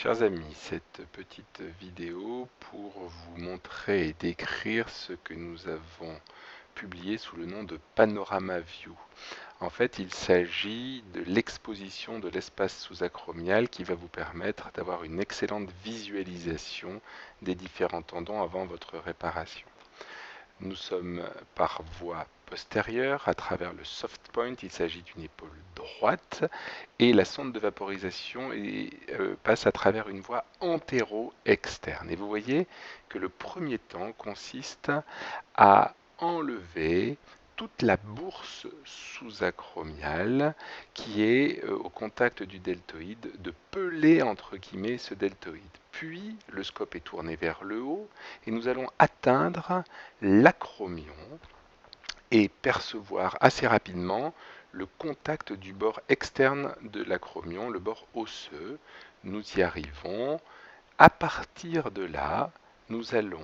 Chers amis, cette petite vidéo pour vous montrer et décrire ce que nous avons publié sous le nom de Panorama View. En fait, il s'agit de l'exposition de l'espace sous-acromial qui va vous permettre d'avoir une excellente visualisation des différents tendons avant votre réparation. Nous sommes par voie postérieure à travers le soft point, il s'agit d'une épaule droite et la sonde de vaporisation passe à travers une voie antéro-externe. Et vous voyez que le premier temps consiste à enlever toute la bourse sous-acromiale qui est au contact du deltoïde, de peler entre guillemets ce deltoïde. Puis le scope est tourné vers le haut et nous allons atteindre l'acromion et percevoir assez rapidement le contact du bord externe de l'acromion, le bord osseux. Nous y arrivons. À partir de là, nous allons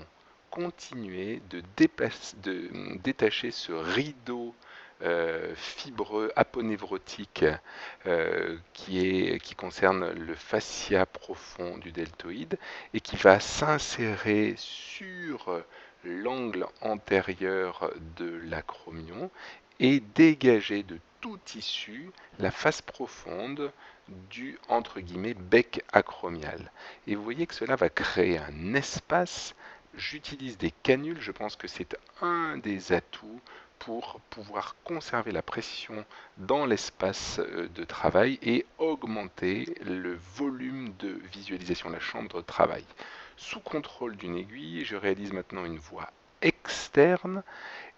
continuer de détacher ce rideau fibreux aponévrotique qui concerne le fascia profond du deltoïde et qui va s'insérer sur l'angle antérieur de l'acromion et dégager de tout tissu la face profonde du entre guillemets bec acromial. Et vous voyez que cela va créer un espace. J'utilise des canules, je pense que c'est un des atouts pour pouvoir conserver la pression dans l'espace de travail et augmenter le volume de visualisation, la chambre de travail. Sous contrôle d'une aiguille, je réalise maintenant une voie externe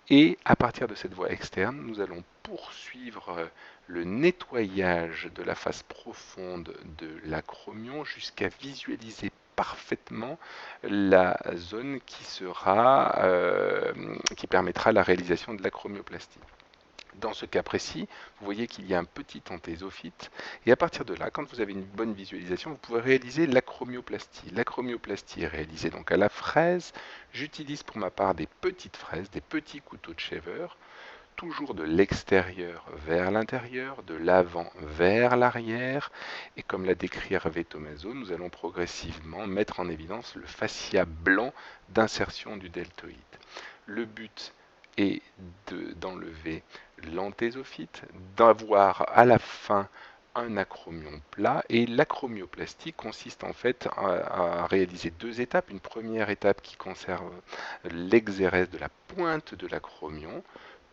et à partir de cette voie externe, nous allons poursuivre le nettoyage de la face profonde de l'acromion jusqu'à visualiser parfaitement la zone qui permettra la réalisation de l'acromioplastie. Dans ce cas précis, vous voyez qu'il y a un petit anthésophyte, et à partir de là, quand vous avez une bonne visualisation, vous pouvez réaliser l'acromioplastie. L'acromioplastie est réalisée donc à la fraise. J'utilise pour ma part des petites fraises, des petits couteaux de shaver, toujours de l'extérieur vers l'intérieur, de l'avant vers l'arrière, et comme l'a décrit Hervé Tomaso, nous allons progressivement mettre en évidence le fascia blanc d'insertion du deltoïde. Le but est d'enlever l'anthésophyte, d'avoir à la fin un acromion plat, et l'acromioplastie consiste en fait à réaliser deux étapes. Une première étape qui conserve l'exérèse de la pointe de l'acromion,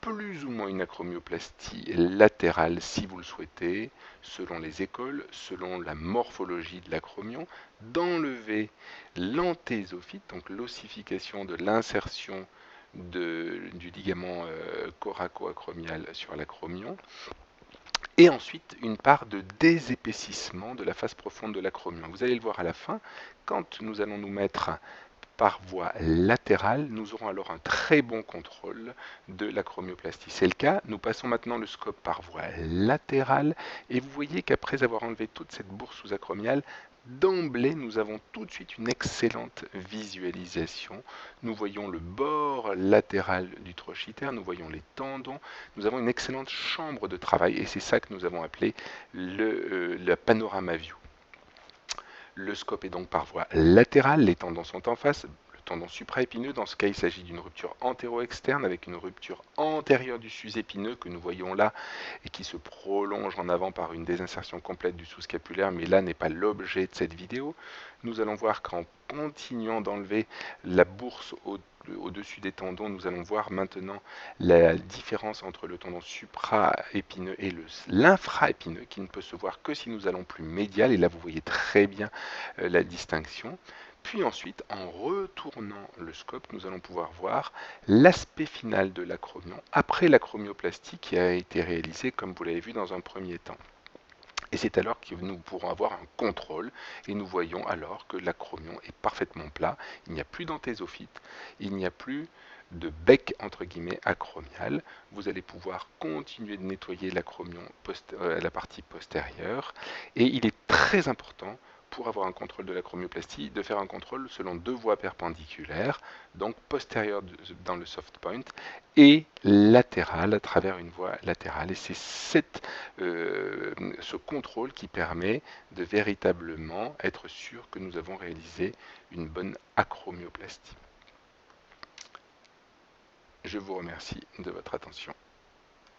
plus ou moins une acromioplastie latérale si vous le souhaitez, selon les écoles, selon la morphologie de l'acromion, d'enlever l'anthésophyte, donc l'ossification de l'insertion du ligament coraco-acromial sur l'acromion, et ensuite une part de désépaississement de la face profonde de l'acromion. Vous allez le voir à la fin, quand nous allons nous mettre par voie latérale, nous aurons alors un très bon contrôle de l'acromioplastie. C'est le cas, nous passons maintenant le scope par voie latérale, et vous voyez qu'après avoir enlevé toute cette bourse sous-acromiale, d'emblée, nous avons tout de suite une excellente visualisation. Nous voyons le bord latéral du trochiter, nous voyons les tendons, nous avons une excellente chambre de travail, et c'est ça que nous avons appelé la panorama view. Le scope est donc par voie latérale, les tendons sont en face. Le tendon supraépineux, dans ce cas, il s'agit d'une rupture antéro-externe avec une rupture antérieure du sus-épineux que nous voyons là et qui se prolonge en avant par une désinsertion complète du sous-scapulaire, mais là n'est pas l'objet de cette vidéo. Nous allons voir qu'en continuant d'enlever la bourse au-dessus des tendons, nous allons voir maintenant la différence entre le tendon supraépineux et l'infraépineux, qui ne peut se voir que si nous allons plus médial, et là vous voyez très bien la distinction. Puis ensuite, en retournant le scope, nous allons pouvoir voir l'aspect final de l'acromion, après l'acromioplastie qui a été réalisée, comme vous l'avez vu, dans un premier temps. Et c'est alors que nous pourrons avoir un contrôle, et nous voyons alors que l'acromion est parfaitement plat, il n'y a plus d'anthésophyte, il n'y a plus de bec entre guillemets acromial. Vous allez pouvoir continuer de nettoyer l'acromion, la partie postérieure, et il est très important pour avoir un contrôle de l'acromioplastie, de faire un contrôle selon deux voies perpendiculaires, donc postérieure dans le soft point et latérale à travers une voie latérale. Et c'est ce contrôle qui permet de véritablement être sûr que nous avons réalisé une bonne acromioplastie. Je vous remercie de votre attention.